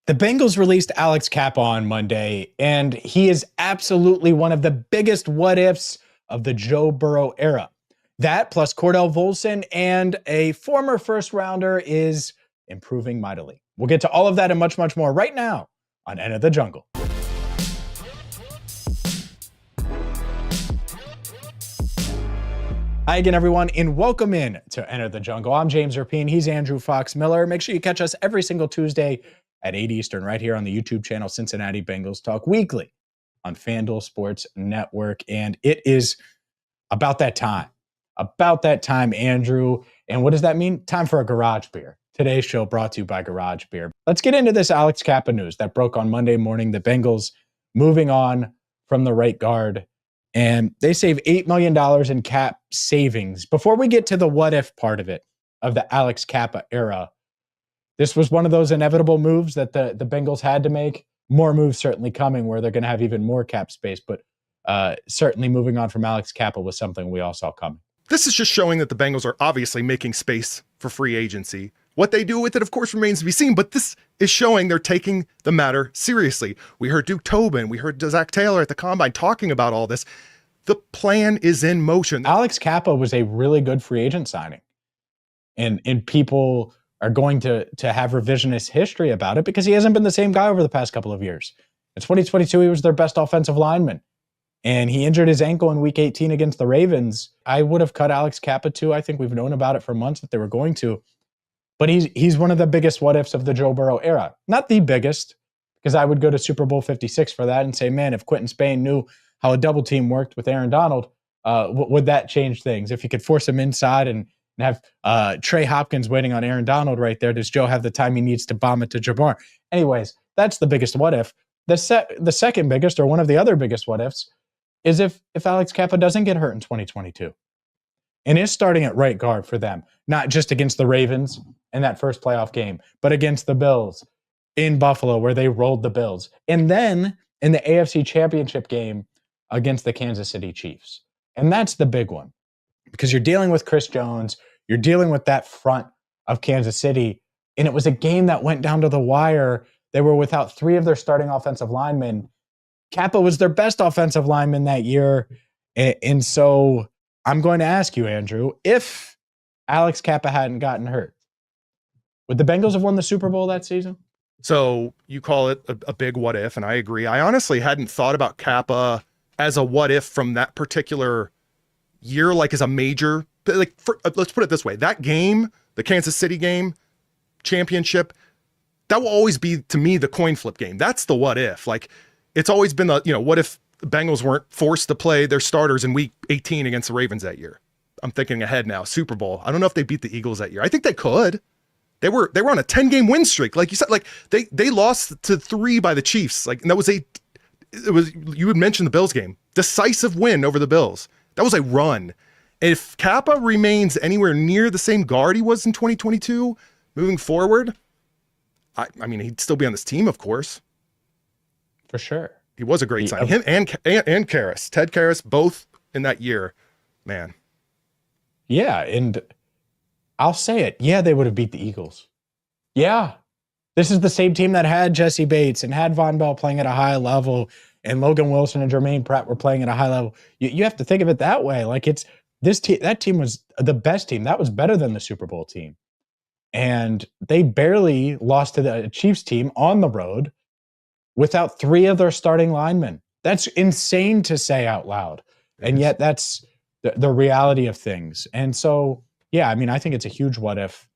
The Bengals released Alex Cappa on Monday, and he is absolutely one of the biggest what-ifs of the Joe Burrow era. That, plus Cordell Volson and a former first-rounder, is improving mightily. We'll get to all of that and much, much more right now on Enter the Jungle. Hi again, everyone, and welcome in to Enter the Jungle. I'm James Rapien. He's Andrew Fox Miller. Make sure you catch us every single Tuesday at 8 Eastern right here on the YouTube channel Cincinnati Bengals Talk weekly on FanDuel Sports Network. And it is about that time, Andrew. And what does that mean? Time for a garage beer. Today's show brought to you by Garage Beer. Let's get into this Alex Cappa news that broke on Monday morning. The Bengals moving on from the right guard, and they save $8 million in cap savings. Before we get to the what-if part of it, of the Alex Cappa era, this was one of those inevitable moves that the Bengals had to make. More moves certainly coming where they're going to have even more cap space, but certainly moving on from Alex Cappa was something we all saw coming. This is just showing that the Bengals are obviously making space for free agency. What they do with it, of course, remains to be seen, but this is showing they're taking the matter seriously. We heard Duke Tobin, we heard Zach Taylor at the Combine talking about all this. The plan is in motion. Alex Cappa was a really good free agent signing, and people are going to have revisionist history about it because he hasn't been the same guy over the past couple of years. In 2022, he was their best offensive lineman, and he injured his ankle in Week 18 against the Ravens. I would have cut Alex Cappa too. I think we've known about it for months that they were going to, but he's one of the biggest what-ifs of the Joe Burrow era. Not the biggest, because I would go to Super Bowl 56 for that and say, man, if Quentin Spain knew how a double team worked with Aaron Donald, would that change things? If you could force him inside and have Trey Hopkins waiting on Aaron Donald right there, does Joe have the time he needs to bomb it to Jabbar? Anyways, that's the biggest what-if. The second biggest, or one of the other biggest what-ifs, is if Alex Cappa doesn't get hurt in 2022 and is starting at right guard for them, not just against the Ravens in that first playoff game, but against the Bills in Buffalo where they rolled the Bills. And then in the AFC Championship game against the Kansas City Chiefs. And that's the big one, because you're dealing with Chris Jones, you're dealing with that front of Kansas City, and it was a game that went down to the wire. They were without three of their starting offensive linemen. Cappa was their best offensive lineman that year. And so I'm going to ask you, Andrew, if Alex Cappa hadn't gotten hurt, would the Bengals have won the Super Bowl that season? So you call it a big what if, and I agree. I honestly hadn't thought about Cappa as a what if from that particular year, like as a major, let's put it this way. That game, the Kansas City game, championship, that will always be, to me, the coin flip game. That's the what if. Like, it's always been what if the Bengals weren't forced to play their starters in Week 18 against the Ravens that year? I'm thinking ahead now, Super Bowl. I don't know if they beat the Eagles that year. I think they could. They were on a 10-game win streak. Like you said, like they lost to 3 by the Chiefs. Like, and that was you had mentioned the Bills game. Decisive win over the Bills. That was a run. If Cappa remains anywhere near the same guard he was in 2022, moving forward, I mean, he'd still be on this team, of course. For sure. He was a great signing. Him and Karras. Ted Karras, both in that year. Man. Yeah, and I'll say it. Yeah, they would have beat the Eagles. Yeah. This is the same team that had Jesse Bates and had Von Bell playing at a high level, and Logan Wilson and Jermaine Pratt were playing at a high level. You have to think of it that way. Like, it's this team. That team was the best team. That was better than the Super Bowl team, and they barely lost to the Chiefs team on the road without 3 of their starting linemen. That's insane to say out loud, and yet that's the reality of things. And so, yeah, I mean, I think it's a huge what if.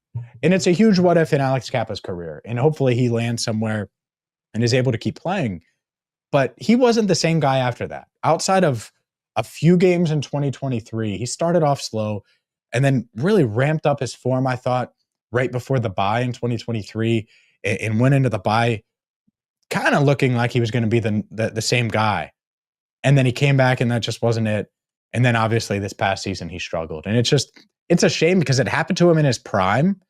And it's a huge what if in Alex Cappa's career. And hopefully he lands somewhere and is able to keep playing. But he wasn't the same guy after that. Outside of a few games in 2023, he started off slow and then really ramped up his form, I thought, right before the bye in 2023 and went into the bye kind of looking like he was going to be the same guy. And then he came back and that just wasn't it. And then obviously this past season he struggled. And it's a shame because it happened to him in his prime.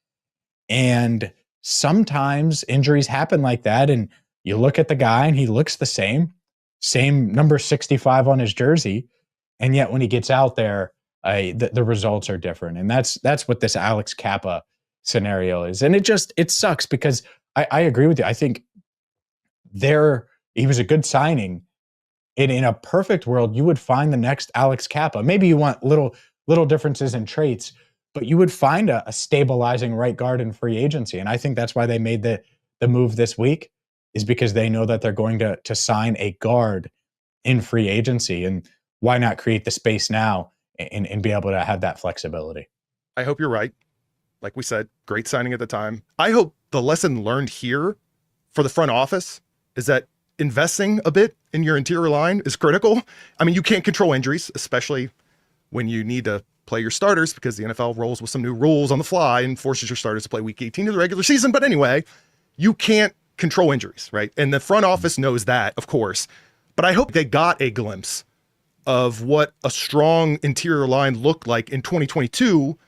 And sometimes injuries happen like that. And you look at the guy and he looks the same number 65 on his jersey. And yet when he gets out there, the results are different. And that's what this Alex Cappa scenario is. And it sucks because I agree with you. I think he was a good signing. In a perfect world, you would find the next Alex Cappa. Maybe you want little differences in traits, but you would find a stabilizing right guard in free agency. And I think that's why they made the move this week, is because they know that they're going to sign a guard in free agency. And why not create the space now and be able to have that flexibility? I hope you're right. Like we said, great signing at the time. I hope the lesson learned here for the front office is that investing a bit in your interior line is critical. I mean, you can't control injuries, especially when you need to play your starters, because the NFL rolls with some new rules on the fly and forces your starters to play week 18 of the regular season. But anyway, you can't control injuries, right? And the front office knows that, of course. But I hope they got a glimpse of what a strong interior line looked like in 2022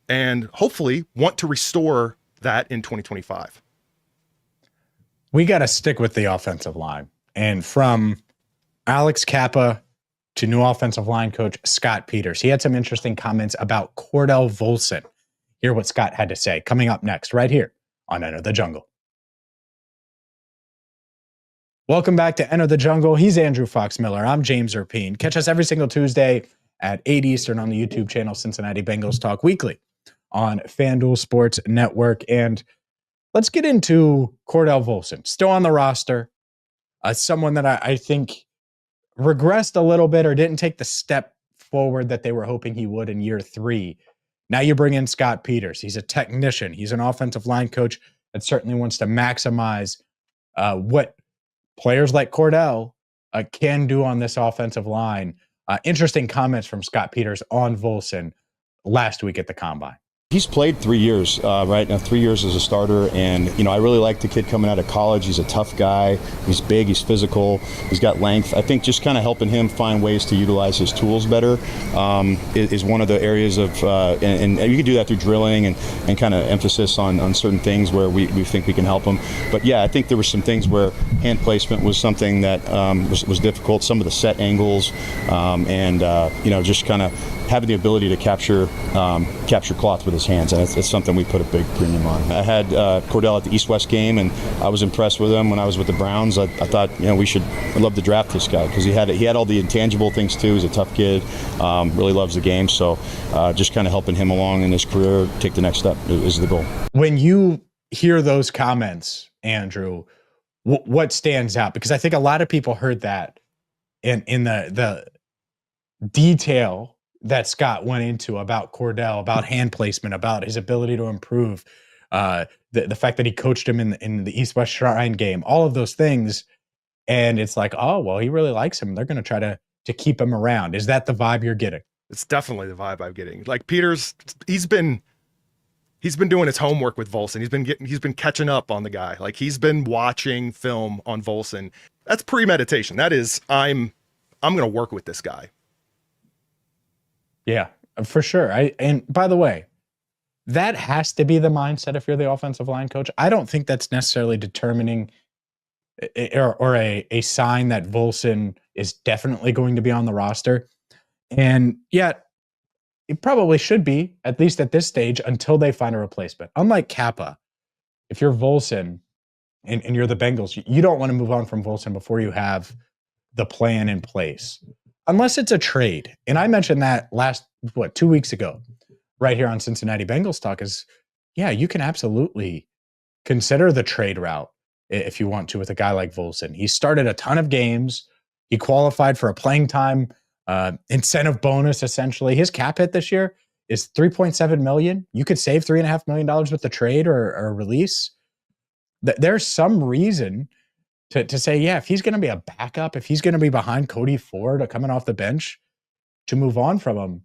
and hopefully want to restore that in 2025. We got to stick with the offensive line. And from Alex Cappa to new offensive line coach Scott Peters, he had some interesting comments about Cordell Volson. Hear what Scott had to say coming up next, right here on Enter the Jungle. Welcome back to Enter the Jungle. He's Andrew Fox Miller. I'm James Rapien. Catch us every single Tuesday at 8 Eastern on the YouTube channel Cincinnati Bengals Talk Weekly on FanDuel Sports Network. And let's get into Cordell Volson, still on the roster. Someone that I think regressed a little bit or didn't take the step forward that they were hoping he would in year 3. Now you bring in Scott Peters. He's a technician. He's an offensive line coach that certainly wants to maximize what players like Cordell can do on this offensive line. Interesting comments from Scott Peters on Volson last week at the Combine. He's played 3 years, right now, 3 years as a starter, and I really like the kid coming out of college. He's a tough guy. He's big. He's physical. He's got length. I think just kind of helping him find ways to utilize his tools better is one of the areas of, and you can do that through drilling and kind of emphasis on certain things where we think we can help him. But yeah, I think there were some things where hand placement was something that was difficult. Some of the set angles, and just kind of having the ability to capture cloth with his hands, and it's something we put a big premium on. I had Cordell at the East-West game, and I was impressed with him when I was with the Browns. I thought, I'd love to draft this guy because he had all the intangible things too. He's a tough kid, really loves the game. So just kind of helping him along in his career, take the next step is the goal. When you hear those comments, Andrew, what stands out? Because I think a lot of people heard that in the detail that Scott went into about Cordell, about hand placement, about his ability to improve, the fact that he coached him in the East-West Shrine game, all of those things. And it's like, oh, well, he really likes him. They're going to try to keep him around. Is that the vibe you're getting? It's definitely the vibe I'm getting. Like Peters, he's been doing his homework with Volson. He's been catching up on the guy. Like he's been watching film on Volson. That's premeditation. That is, I'm going to work with this guy. Yeah, for sure. And by the way, that has to be the mindset if you're the offensive line coach. I don't think that's necessarily determining or a sign that Volson is definitely going to be on the roster. And yet, it probably should be, at least at this stage, until they find a replacement. Unlike Cappa, if you're Volson and you're the Bengals, you don't want to move on from Volson before you have the plan in place. Unless it's a trade. And I mentioned that 2 weeks ago, right here on Cincinnati Bengals Talk, is, yeah, you can absolutely consider the trade route if you want to with a guy like Volson. He started a ton of games. He qualified for a playing time incentive bonus, essentially. His cap hit this year is $3.7 million. You could save $3.5 million with the trade or a release. There's some reason to say, yeah, if he's going to be a backup, if he's going to be behind Cody Ford coming off the bench, to move on from him.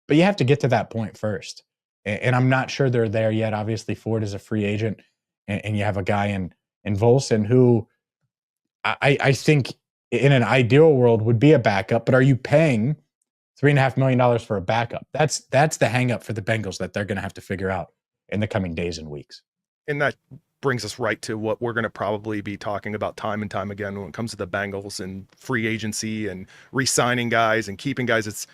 But you have to get to that point first. And I'm not sure they're there yet. Obviously, Ford is a free agent, and you have a guy in Volson who I think in an ideal world would be a backup. But are you paying $3.5 million for a backup? That's the hang up for the Bengals that they're going to have to figure out in the coming days and weeks. And that brings us right to what we're going to probably be talking about time and time again when it comes to the Bengals and free agency and re-signing guys and keeping guys.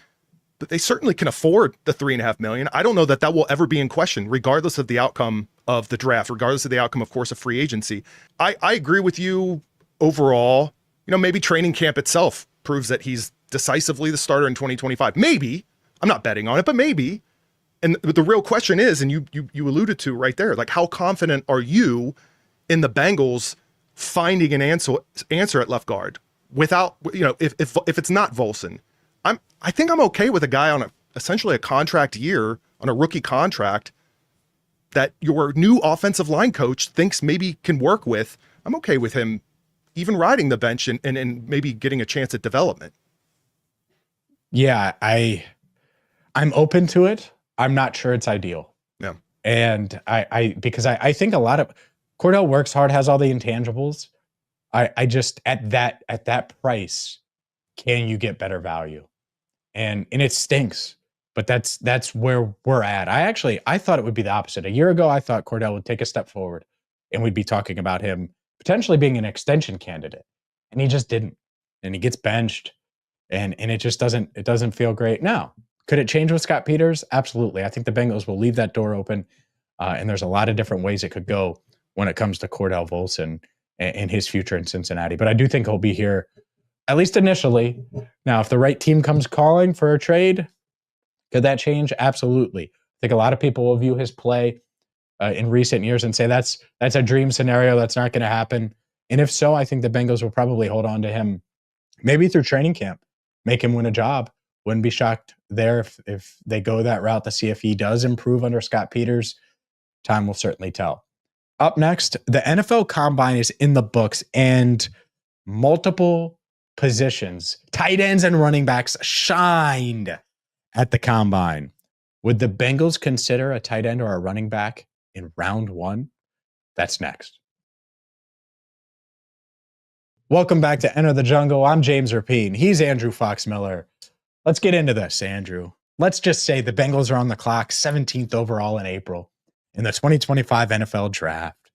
But they certainly can afford the $3.5 million. I don't know that will ever be in question, regardless of the outcome of the draft, regardless of the outcome, of course, of free agency. I agree with you overall, maybe training camp itself proves that he's decisively the starter in 2025. Maybe. I'm not betting on it, but maybe. And the real question is, and you alluded to right there, like, how confident are you in the Bengals finding an answer at left guard without, if it's not Volson? I think I'm okay with a guy on essentially a contract year, on a rookie contract, that your new offensive line coach thinks maybe can work with. I'm okay with him even riding the bench and maybe getting a chance at development. Yeah, I'm open to it. I'm not sure it's ideal. Yeah. And because I think a lot of Cordell works hard, has all the intangibles. I just at that price, can you get better value? And it stinks, but that's where we're at. I thought it would be the opposite. A year ago, I thought Cordell would take a step forward and we'd be talking about him potentially being an extension candidate. And he just didn't. And he gets benched and it just doesn't feel great. Now, could it change with Scott Peters? Absolutely. I think the Bengals will leave that door open. And there's a lot of different ways it could go when it comes to Cordell Volson and his future in Cincinnati. But I do think he'll be here, at least initially. Now, if the right team comes calling for a trade, could that change? Absolutely. I think a lot of people will view his play in recent years and say that's a dream scenario. That's not going to happen. And if so, I think the Bengals will probably hold on to him, maybe through training camp, make him win a job. Wouldn't be shocked there if they go that route to see if he does improve under Scott Peters. Time will certainly tell. Up next, the NFL Combine is in the books, and multiple positions, tight ends and running backs, shined at the Combine. Would the Bengals consider a tight end or a running back in round one? That's next. Welcome back to Enter the Jungle. I'm James Rapien. He's Andrew Fox Miller. Let's get into this, Andrew. Let's just say the Bengals are on the clock, 17th overall in April in the 2025 NFL Draft.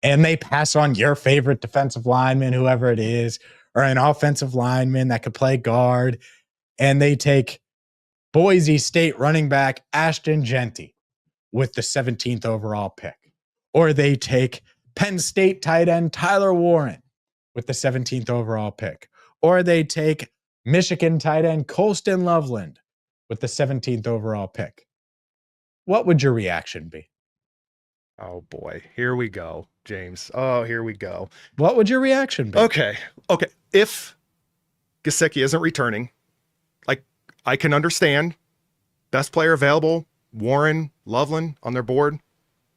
And they pass on your favorite defensive lineman, whoever it is, or an offensive lineman that could play guard. And they take Boise State running back Ashton Jeanty with the 17th overall pick. Or they take Penn State tight end Tyler Warren with the 17th overall pick. Or they take Michigan tight end Colston Loveland with the 17th overall pick. What would your reaction be? Oh boy, here we go, James. Oh, here we go. What would your reaction be? Okay. If Gesicki isn't returning, like, I can understand best player available, Warren, Loveland on their board,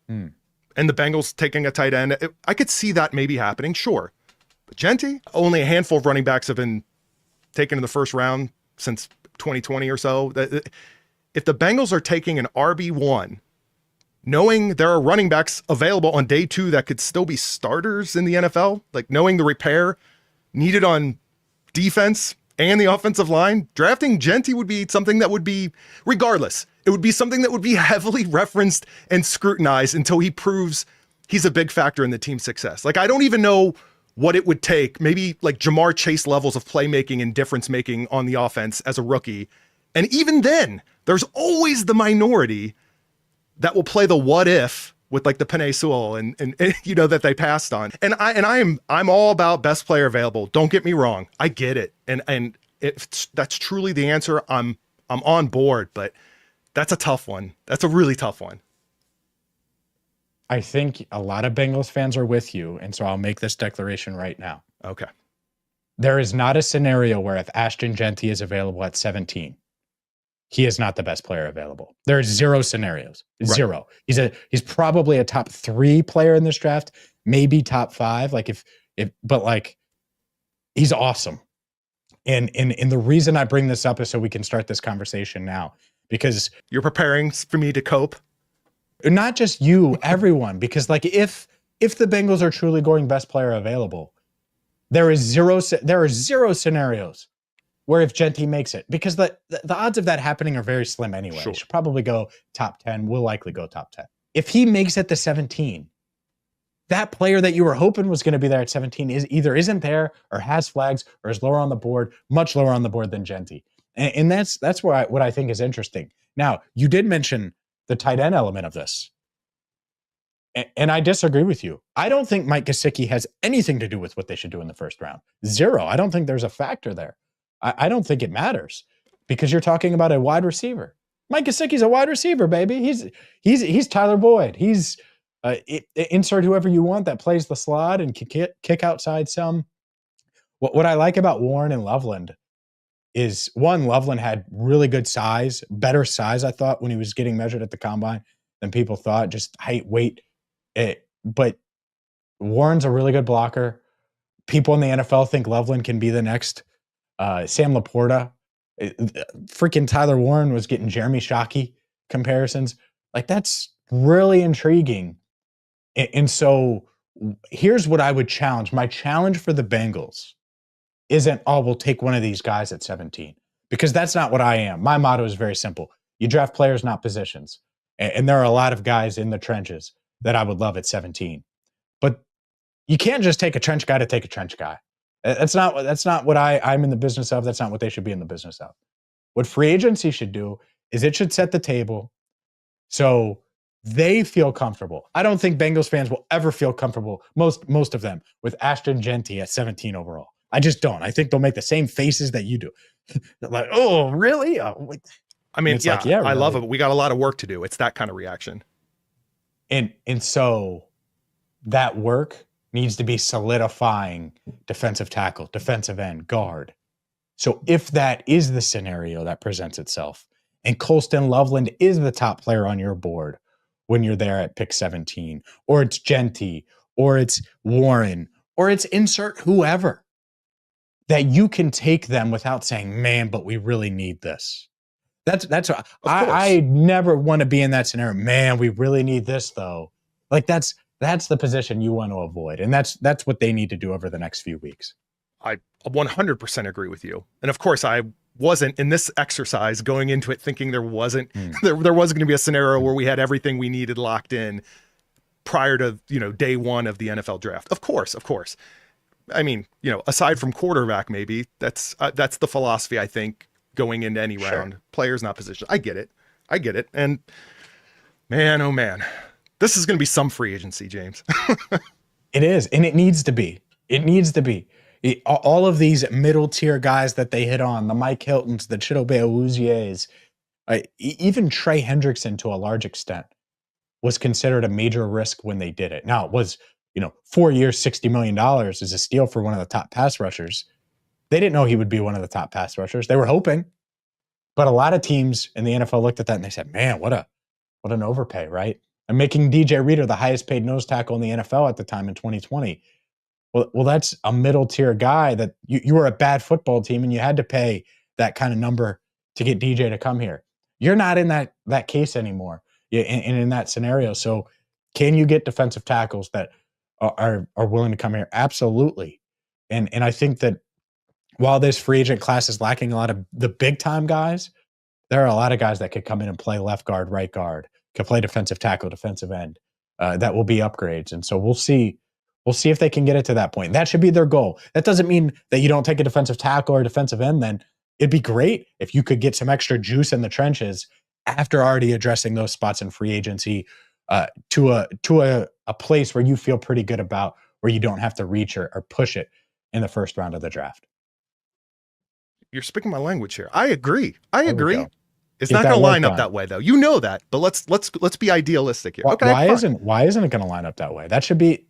and the Bengals taking a tight end. I could see that maybe happening, sure. But Jeanty, only a handful of running backs have been taken in the first round since 2020 or so. If the Bengals are taking an RB1, knowing there are running backs available on day two that could still be starters in the NFL, like knowing the repair needed on defense and the offensive line, drafting Jeanty would be something that would be, regardless, it would be something that would be heavily referenced and scrutinized until he proves he's a big factor in the team's success. Like, I don't even know what it would take, maybe like Jamar Chase levels of playmaking and difference making on the offense as a rookie. And even then, there's always the minority that will play the what if with like the Penei Sewell and that they passed on. And I'm all about best player available. Don't get me wrong. I get it. And if that's truly the answer, I'm on board, but that's a tough one. That's a really tough one. I think a lot of Bengals fans are with you, and so I'll make this declaration right now. Okay. There is not a scenario where if Ashton Jeanty is available at 17, he is not the best player available. There's zero scenarios. Zero. Right. He's probably a top 3 player in this draft, maybe top 5. Like but like, he's awesome. And the reason I bring this up is so we can start this conversation now, because you're preparing for me to cope. Not just you, everyone, because like if the Bengals are truly going best player available, there are zero scenarios where if Jeanty makes it, because the odds of that happening are very slim anyway. Sure. Should probably go top 10, will likely go top 10. If he makes it to 17, that player that you were hoping was going to be there at 17 either isn't there or has flags or is lower on the board, much lower on the board than Jeanty. And that's what I think is interesting. Now, you did mention the tight end element of this. And I disagree with you. I don't think Mike Gesicki has anything to do with what they should do in the first round. Zero. I don't think there's a factor there. I don't think it matters because you're talking about a wide receiver. Mike Gesicki's a wide receiver, baby. He's Tyler Boyd. He's insert whoever you want that plays the slot and kick outside some. What I like about Warren and Loveland is, one, Loveland had really good size, better size, I thought, when he was getting measured at the combine than people thought, just height, weight. But Warren's a really good blocker. People in the NFL think Loveland can be the next Sam Laporta. Freaking Tyler Warren was getting Jeremy Shockey comparisons. Like, that's really intriguing. And so here's what I would challenge. My challenge for the Bengals isn't, oh, we'll take one of these guys at 17, because that's not what I am. My motto is very simple. You draft players, not positions. And there are a lot of guys in the trenches that I would love at 17. But you can't just take a trench guy to take a trench guy. That's not what I'm in the business of. That's not what they should be in the business of. What free agency should do is it should set the table so they feel comfortable. I don't think Bengals fans will ever feel comfortable, most of them, with Ashton Genty at 17 overall. I just don't. I think they'll make the same faces that you do. They're like, oh, really? I mean, yeah, like, yeah, I really. love it, but we got a lot of work to do. It's that kind of reaction. And so that work needs to be solidifying defensive tackle, defensive end, guard. So if that is the scenario that presents itself, and Colston Loveland is the top player on your board when you're there at pick 17, or it's Genty, or it's Warren, or it's insert whoever, that you can take them without saying, man, but we really need this. That's what I never want to be in that scenario. Man, we really need this though. Like, that's the position you want to avoid. And that's what they need to do over the next few weeks. I 100% agree with you. And of course, I wasn't in this exercise going into it thinking there wasn't there wasn't going to be a scenario where we had everything we needed locked in prior to, day one of the NFL draft. Of course. I mean, aside from quarterback, maybe that's the philosophy, I think, going into any round. Players, not position. I get it. And man, oh man, this is going to be some free agency, James. It is. And it needs to be. All of these middle tier guys that they hit on, the Mike Hiltons, the Chidobe Awuzie's, even Trey Hendrickson to a large extent was considered a major risk when they did it. Now, it was, 4 years, $60 million is a steal for one of the top pass rushers. They didn't know he would be one of the top pass rushers. They were hoping. But a lot of teams in the NFL looked at that and they said, man, what an overpay, right? And making DJ Reader the highest paid nose tackle in the NFL at the time in 2020. Well, that's a middle tier guy that you were a bad football team and you had to pay that kind of number to get DJ to come here. You're not in that case anymore in that scenario. So can you get defensive tackles that are willing to come here? Absolutely. And I think that while this free agent class is lacking a lot of the big time guys, there are a lot of guys that could come in and play left guard, right guard, could play defensive tackle, defensive end. That will be upgrades. And so we'll see if they can get it to that point. That should be their goal. That doesn't mean that you don't take a defensive tackle or defensive end. Then it'd be great if you could get some extra juice in the trenches after already addressing those spots in free agency to a place where you feel pretty good about, where you don't have to reach or push it in the first round of the draft. You're speaking my language here. I agree. It's Get not that going to line work up done. that way, though. You know that, but let's be idealistic here. Okay, Why fine. isn't it going to line up that way? That should be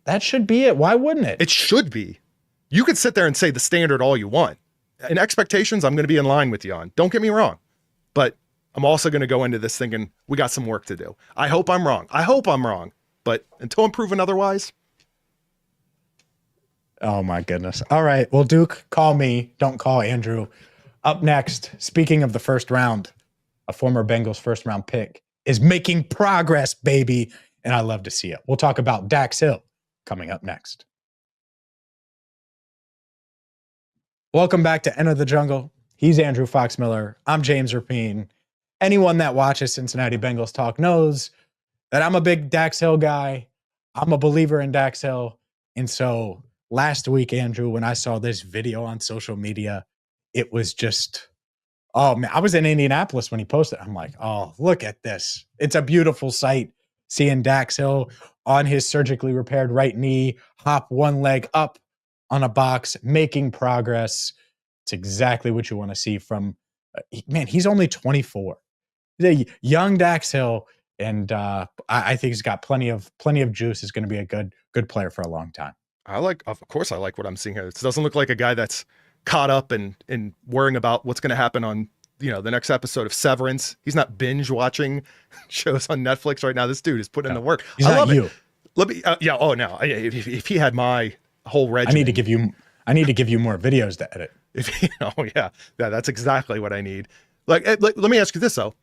it. Why wouldn't it? It should be. You could sit there and say the standard all you want. And expectations, I'm going to be in line with you on. Don't get me wrong. But I'm also going to go into this thinking we got some work to do. I hope I'm wrong. But until I'm proven otherwise. Oh my goodness. All right. Well, Duke, call me. Don't call Andrew. Up next, speaking of the first round, a former Bengals first round pick is making progress, baby. And I love to see it. We'll talk about Dax Hill coming up next. Welcome back to Enter the Jungle. He's Andrew Fox-Miller. I'm James Rapien. Anyone that watches Cincinnati Bengals talk knows that I'm a big Dax Hill guy. I'm a believer in Dax Hill. And so last week, Andrew, when I saw this video on social media, it was just, oh man, I was in Indianapolis when he posted. I'm like, oh, look at this. It's a beautiful sight seeing Dax Hill on his surgically repaired right knee, hop one leg up on a box, making progress. It's exactly what you want to see from, man, he's only 24. He's a young Dax Hill, and I think he's got plenty of juice. Is going to be a good player for a long time. Of course I like what I'm seeing here. It doesn't look like a guy that's caught up and worrying about what's going to happen on, the next episode of Severance. He's not binge watching shows on Netflix right now. This dude is putting in the work. He's I not love you. it. Let me, yeah. Oh no. If he had my whole regimen, I need to give you more videos to edit. Yeah, that's exactly what I need. Let me ask you this though.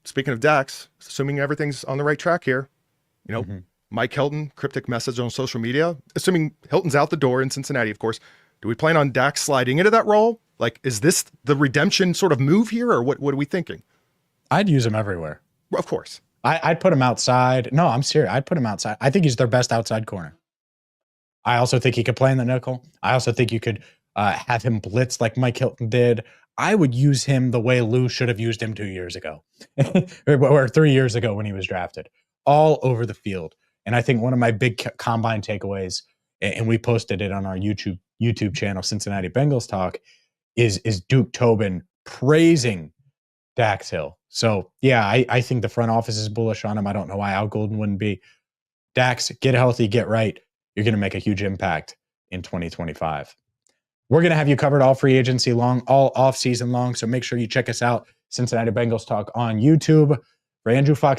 Speaking of Dax, assuming everything's on the right track here, Mike Hilton, cryptic message on social media, assuming Hilton's out the door in Cincinnati, of course, do we plan on Dax sliding into that role? Like, is this the redemption sort of move here, or what are we thinking? I'd use him everywhere. Of course. I'd put him outside. No, I'm serious. I'd put him outside. I think he's their best outside corner. I also think he could play in the nickel. I also think you could have him blitz like Mike Hilton did. I would use him the way Lou should have used him 2 years ago or 3 years ago when he was drafted, all over the field. And I think one of my big combine takeaways, and we posted it on our YouTube channel, Cincinnati Bengals Talk, is Duke Tobin praising Dax Hill. So yeah, I think the front office is bullish on him. I don't know why Al Golden wouldn't be. Dax, get healthy, get right. You're going to make a huge impact in 2025. We're going to have you covered all free agency long, all off season long. So make sure you check us out, Cincinnati Bengals Talk on YouTube. For Andrew Fox